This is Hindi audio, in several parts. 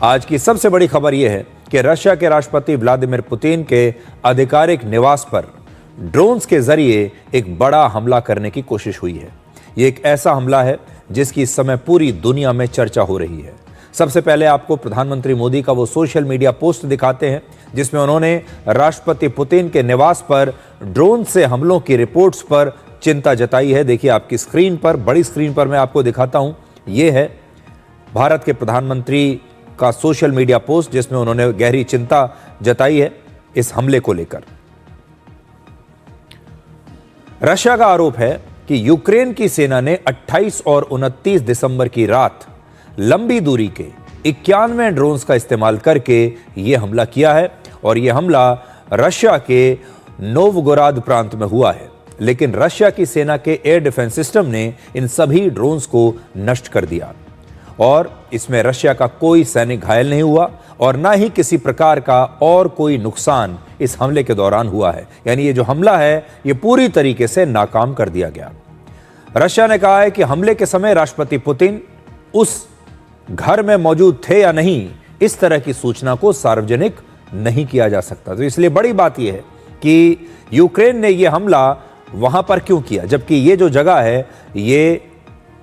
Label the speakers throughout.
Speaker 1: आज की सबसे बड़ी खबर यह है कि रशिया के राष्ट्रपति व्लादिमीर पुतिन के आधिकारिक निवास पर ड्रोन्स के जरिए एक बड़ा हमला करने की कोशिश हुई है। यह एक ऐसा हमला है जिसकी इस समय पूरी दुनिया में चर्चा हो रही है। सबसे पहले आपको प्रधानमंत्री मोदी का वो सोशल मीडिया पोस्ट दिखाते हैं जिसमें उन्होंने राष्ट्रपति पुतिन के निवास पर ड्रोन से हमलों की रिपोर्ट्स पर चिंता जताई है। देखिए आपकी स्क्रीन पर, बड़ी स्क्रीन पर मैं आपको दिखाता हूं। यह है भारत के प्रधानमंत्री का सोशल मीडिया पोस्ट जिसमें उन्होंने गहरी चिंता जताई है इस हमले को लेकर। रशिया का आरोप है कि यूक्रेन की सेना ने 28 और 29 दिसंबर की रात लंबी दूरी के 91 ड्रोन्स का इस्तेमाल करके यह हमला किया है और यह हमला रशिया के नोवगोराद प्रांत में हुआ है। लेकिन रशिया की सेना के एयर डिफेंस सिस्टम ने इन सभी ड्रोन्स को नष्ट कर दिया और इसमें रशिया का कोई सैनिक घायल नहीं हुआ और ना ही किसी प्रकार का और कोई नुकसान इस हमले के दौरान हुआ है। यानी ये जो हमला है ये पूरी तरीके से नाकाम कर दिया गया। रशिया ने कहा है कि हमले के समय राष्ट्रपति पुतिन उस घर में मौजूद थे या नहीं, इस तरह की सूचना को सार्वजनिक नहीं किया जा सकता। तो इसलिए बड़ी बात यह है कि यूक्रेन ने यह हमला वहां पर क्यों किया, जबकि ये जो जगह है ये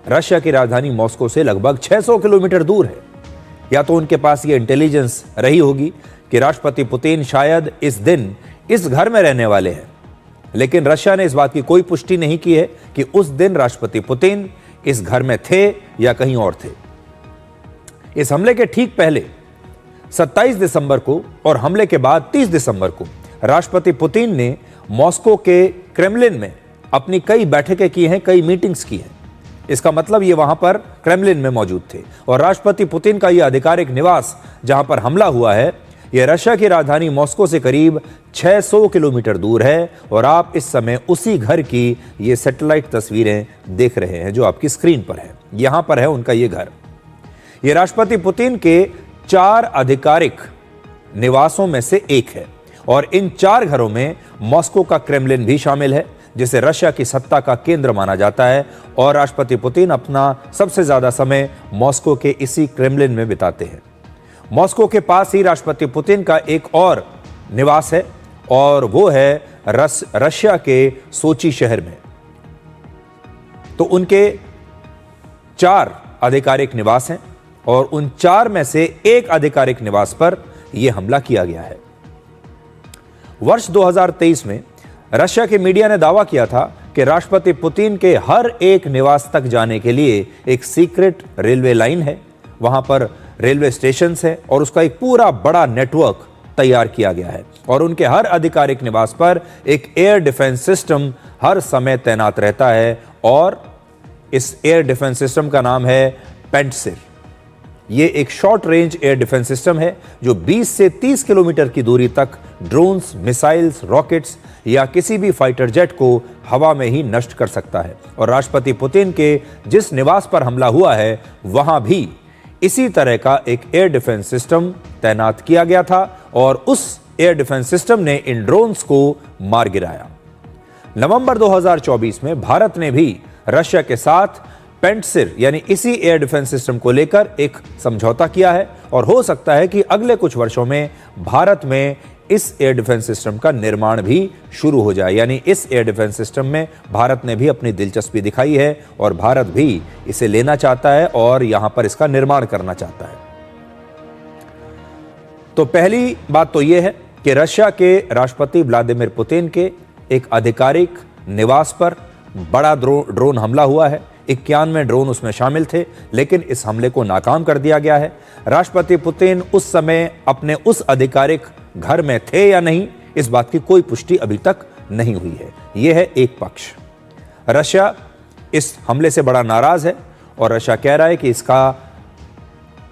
Speaker 1: रशिया की राजधानी मॉस्को से लगभग 600 किलोमीटर दूर है। या तो उनके पास ये इंटेलिजेंस रही होगी कि राष्ट्रपति पुतिन शायद इस दिन इस घर में रहने वाले हैं, लेकिन रशिया ने इस बात की कोई पुष्टि नहीं की है कि उस दिन राष्ट्रपति पुतिन इस घर में थे या कहीं और थे। इस हमले के ठीक पहले 27 दिसंबर को और हमले के बाद 30 दिसंबर को राष्ट्रपति पुतिन ने मॉस्को के क्रेमलिन में अपनी कई बैठकें की हैं, कई मीटिंग्स की हैं। इसका मतलब ये वहां पर क्रेमलिन में मौजूद थे और राष्ट्रपति पुतिन का ये आधिकारिक निवास जहां पर हमला हुआ है यह रशिया की राजधानी मॉस्को से करीब 600 किलोमीटर दूर है और आप इस समय उसी घर की ये सैटेलाइट तस्वीरें देख रहे हैं जो आपकी स्क्रीन पर है। यहां पर है उनका ये घर। यह राष्ट्रपति पुतिन के 4 आधिकारिक निवासों में से एक है और इन 4 घरों में मॉस्को का क्रेमलिन भी शामिल है जिसे रशिया की सत्ता का केंद्र माना जाता है और राष्ट्रपति पुतिन अपना सबसे ज्यादा समय मॉस्को के इसी क्रेमलिन में बिताते हैं। मॉस्को के पास ही राष्ट्रपति पुतिन का एक और निवास है और वो है रशिया के सोची शहर में। तो उनके 4 आधिकारिक निवास हैं और उन 4 में से एक आधिकारिक निवास पर यह हमला किया गया है। वर्ष 2023 में रशिया के मीडिया ने दावा किया था कि राष्ट्रपति पुतिन के हर एक निवास तक जाने के लिए एक सीक्रेट रेलवे लाइन है, वहां पर रेलवे स्टेशन है और उसका एक पूरा बड़ा नेटवर्क तैयार किया गया है और उनके हर आधिकारिक निवास पर एक एयर डिफेंस सिस्टम हर समय तैनात रहता है और इस एयर डिफेंस सिस्टम का नाम है पेंटसिर। ये एक short range air defence system है जो 20 से 30 किलोमीटर की दूरी तक ड्रोन्स, मिसाइल्स, रॉकेट्स या किसी भी फाइटर जेट को हवा में ही नष्ट कर सकता है। और राष्ट्रपति पुतिन के जिस निवास पर हमला हुआ है वहां भी इसी तरह का एक एयर डिफेंस सिस्टम तैनात किया गया था और उस एयर डिफेंस सिस्टम ने इन ड्रोन्स को मार गिराया। नवंबर 2024 में भारत ने भी रशिया के साथ पेंटसिर यानी इसी एयर डिफेंस सिस्टम को लेकर एक समझौता किया है और हो सकता है कि अगले कुछ वर्षों में भारत में इस एयर डिफेंस सिस्टम का निर्माण भी शुरू हो जाए। यानी इस एयर डिफेंस सिस्टम में भारत ने भी अपनी दिलचस्पी दिखाई है और भारत भी इसे लेना चाहता है और यहां पर इसका निर्माण करना चाहता है। तो पहली बात तो यह है कि रशिया के राष्ट्रपति व्लादिमीर पुतिन के एक आधिकारिक निवास पर बड़ा ड्रोन हमला हुआ है। 91 ड्रोन उसमें शामिल थे, लेकिन इस हमले को नाकाम कर दिया गया है। राष्ट्रपति पुतिन उस समय अपने उस आधिकारिक घर में थे या नहीं, इस बात की कोई पुष्टि अभी तक नहीं हुई है। यह है एक पक्ष। रशिया इस हमले से बड़ा नाराज है और रशिया कह रहा है कि इसका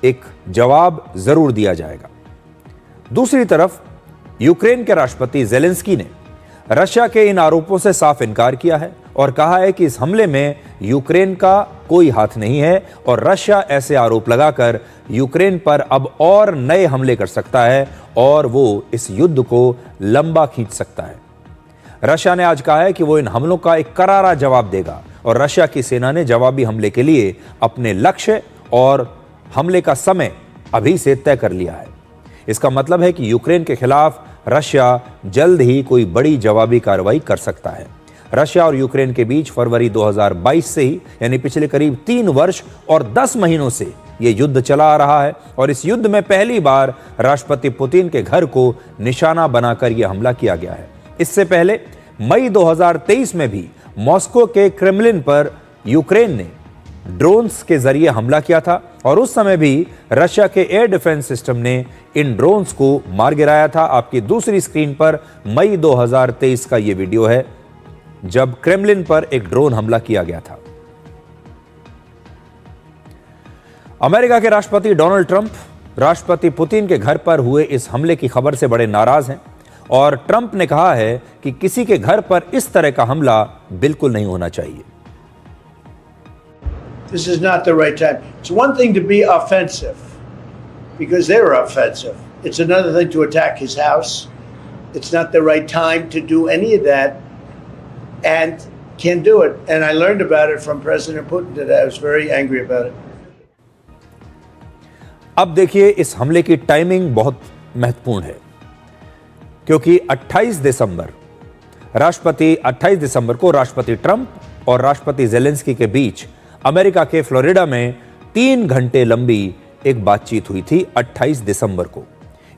Speaker 1: एक जवाब जरूर दिया जाएगा। दूसरी तरफ यूक्रेन के राष्ट्रपति ज़ेलेंस्की ने रशिया के इन आरोपों से साफ इनकार किया है और कहा है कि इस हमले में यूक्रेन का कोई हाथ नहीं है और रशिया ऐसे आरोप लगाकर यूक्रेन पर अब और नए हमले कर सकता है और वो इस युद्ध को लंबा खींच सकता है। रशिया ने आज कहा है कि वो इन हमलों का एक करारा जवाब देगा और रशिया की सेना ने जवाबी हमले के लिए अपने लक्ष्य और हमले का समय अभी से तय कर लिया है। इसका मतलब है कि यूक्रेन के खिलाफ रशिया जल्द ही कोई बड़ी जवाबी कार्रवाई कर सकता है। रशिया और यूक्रेन के बीच फरवरी 2022 से ही, यानी पिछले करीब 3 वर्ष और 10 महीनों से यह युद्ध चला आ रहा है और इस युद्ध में पहली बार राष्ट्रपति पुतिन के घर को निशाना बनाकर यह हमला किया गया है। इससे पहले मई 2023 में भी मॉस्को के क्रेमलिन पर यूक्रेन ने ड्रोन्स के जरिए हमला किया था और उस समय भी रशिया के एयर डिफेंस सिस्टम ने इन ड्रोन्स को मार गिराया था। आपकी दूसरी स्क्रीन पर मई 2023 का यह वीडियो है जब क्रेमलिन पर एक ड्रोन हमला किया गया था। अमेरिका के राष्ट्रपति डोनाल्ड ट्रंप राष्ट्रपति पुतिन के घर पर हुए इस हमले की खबर से बड़े नाराज हैं और ट्रंप ने कहा है कि किसी के घर पर इस तरह का हमला बिल्कुल नहीं होना चाहिए।
Speaker 2: This is not the right time. It's one thing to be offensive because they were offensive. It's another thing to attack his house. It's not the right time to do any of that and can't do it. And I learned about it from President Putin today. I was very angry about it.
Speaker 1: अब देखिए, इस हमले की टाइमिंग बहुत महत्वपूर्ण है क्योंकि 28 दिसंबर को राष्ट्रपति ट्रंप और राष्ट्रपति जेलेंस्की के बीच अमेरिका के फ्लोरिडा में 3 घंटे लंबी एक बातचीत हुई थी 28 दिसंबर को।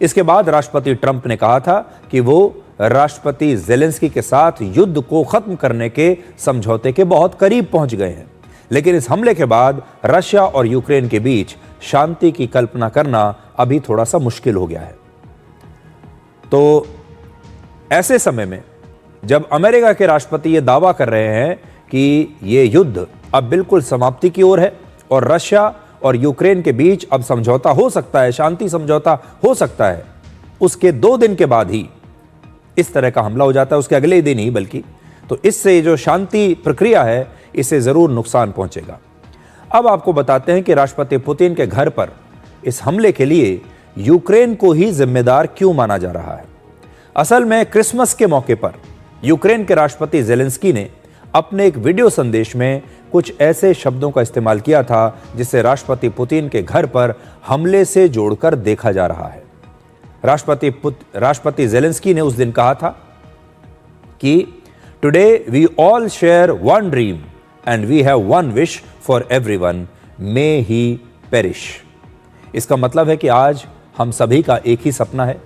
Speaker 1: इसके बाद राष्ट्रपति ट्रंप ने कहा था कि वो राष्ट्रपति जेलेंस्की के साथ युद्ध को खत्म करने के समझौते के बहुत करीब पहुंच गए हैं, लेकिन इस हमले के बाद रशिया और यूक्रेन के बीच शांति की कल्पना करना अभी थोड़ा सा मुश्किल हो गया है। तो ऐसे समय में जब अमेरिका के राष्ट्रपति ये दावा कर रहे हैं कि ये युद्ध अब बिल्कुल समाप्ति की ओर है और रशिया और यूक्रेन के बीच अब समझौता हो सकता है, शांति समझौता हो सकता है, उसके 2 दिन के बाद ही इस तरह का हमला हो जाता है, उसके अगले दिन ही बल्कि। तो इससे जो शांति प्रक्रिया है इससे जरूर नुकसान पहुंचेगा। अब आपको बताते हैं कि राष्ट्रपति पुतिन के घर पर इस हमले के लिए यूक्रेन को ही जिम्मेदार क्यों माना जा रहा है। असल में क्रिसमस के मौके पर यूक्रेन के राष्ट्रपति जेलेंस्की ने अपने एक वीडियो संदेश में कुछ ऐसे शब्दों का इस्तेमाल किया था जिसे राष्ट्रपति पुतिन के घर पर हमले से जोड़कर देखा जा रहा है। राष्ट्रपति जेलेंस्की ने उस दिन कहा था कि today we all share one dream and we have one wish for everyone, may he perish. इसका मतलब है कि आज हम सभी का एक ही सपना है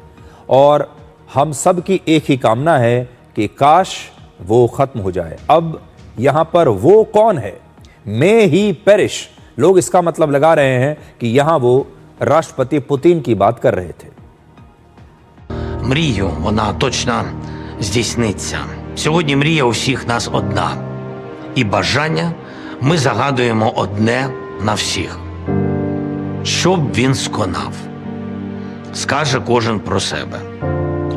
Speaker 1: और हम सब की एक ही कामना है कि काश वो खत्म हो जाए। अब यहां पर वो कौन है, मे ही पेरिश, लोग इसका मतलब लगा रहे हैं कि यहां वो राष्ट्रपति पुतिन की बात कर रहे थे।
Speaker 3: Мрію, вона точно здійсниться. Сьогодні мрія у всіх нас одна. І бажання ми загадуємо одне на всіх. Щоб він сконав. Скаже кожен про себе.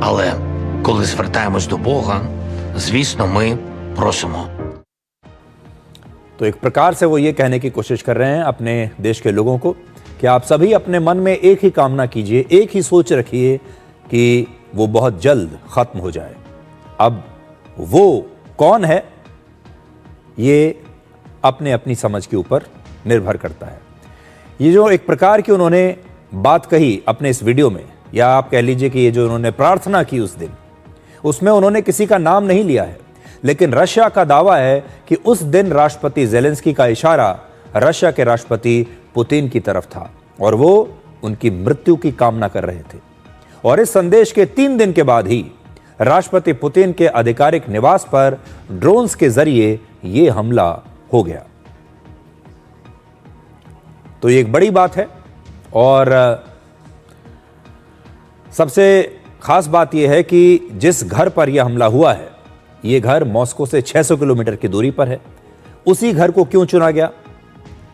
Speaker 3: Але коли звертаємось до Бога, звісно, ми просимо.
Speaker 1: तो एक प्रकार से वो ये कहने की कोशिश कर रहे हैं अपने देश के लोगों को कि आप सभी अपने मन में एक ही कामना कीजिए, एक ही सोच रखिए कि वो बहुत जल्द खत्म हो जाए। अब वो कौन है ये अपने अपनी समझ के ऊपर निर्भर करता है। ये जो एक प्रकार की उन्होंने बात कही अपने इस वीडियो में, या आप कह लीजिए कि ये जो उन्होंने प्रार्थना की उस दिन, उसमें उन्होंने किसी का नाम नहीं लिया है, लेकिन रशिया का दावा है कि उस दिन राष्ट्रपति जेलेंस्की का इशारा रशिया के राष्ट्रपति पुतिन की तरफ था और वो उनकी मृत्यु की कामना कर रहे थे। और इस संदेश के 3 दिन के बाद ही राष्ट्रपति पुतिन के आधिकारिक निवास पर ड्रोन्स के जरिए यह हमला हो गया। तो ये एक बड़ी बात है और सबसे खास बात यह है कि जिस घर पर यह हमला हुआ है, यह घर मॉस्को से 600 किलोमीटर की दूरी पर है। उसी घर को क्यों चुना गया?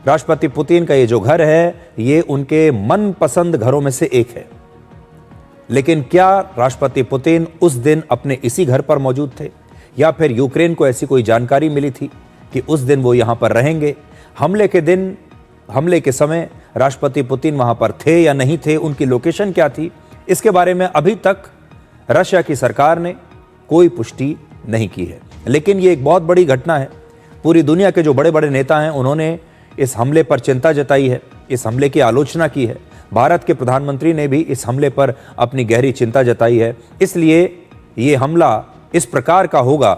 Speaker 1: राष्ट्रपति पुतिन का ये जो घर है, ये उनके मनपसंद घरों में से एक है। लेकिन क्या राष्ट्रपति पुतिन उस दिन अपने इसी घर पर मौजूद थे या फिर यूक्रेन को ऐसी कोई जानकारी मिली थी कि उस दिन वो यहां पर रहेंगे? हमले के समय राष्ट्रपति पुतिन वहां पर थे या नहीं थे, उनकी लोकेशन क्या थी, इसके बारे में अभी तक रशिया की सरकार ने कोई पुष्टि नहीं की है। लेकिन ये एक बहुत बड़ी घटना है। पूरी दुनिया के जो बड़े बड़े नेता हैं उन्होंने इस हमले पर चिंता जताई है, इस हमले की आलोचना की है। भारत के प्रधानमंत्री ने भी इस हमले पर अपनी गहरी चिंता जताई है। इसलिए ये हमला इस प्रकार का होगा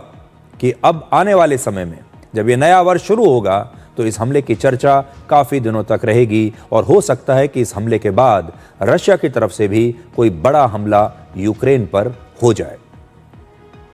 Speaker 1: कि अब आने वाले समय में जब ये नया वर्ष शुरू होगा तो इस हमले की चर्चा काफ़ी दिनों तक रहेगी और हो सकता है कि इस हमले के बाद रशिया की तरफ से भी कोई बड़ा हमला यूक्रेन पर हो जाए।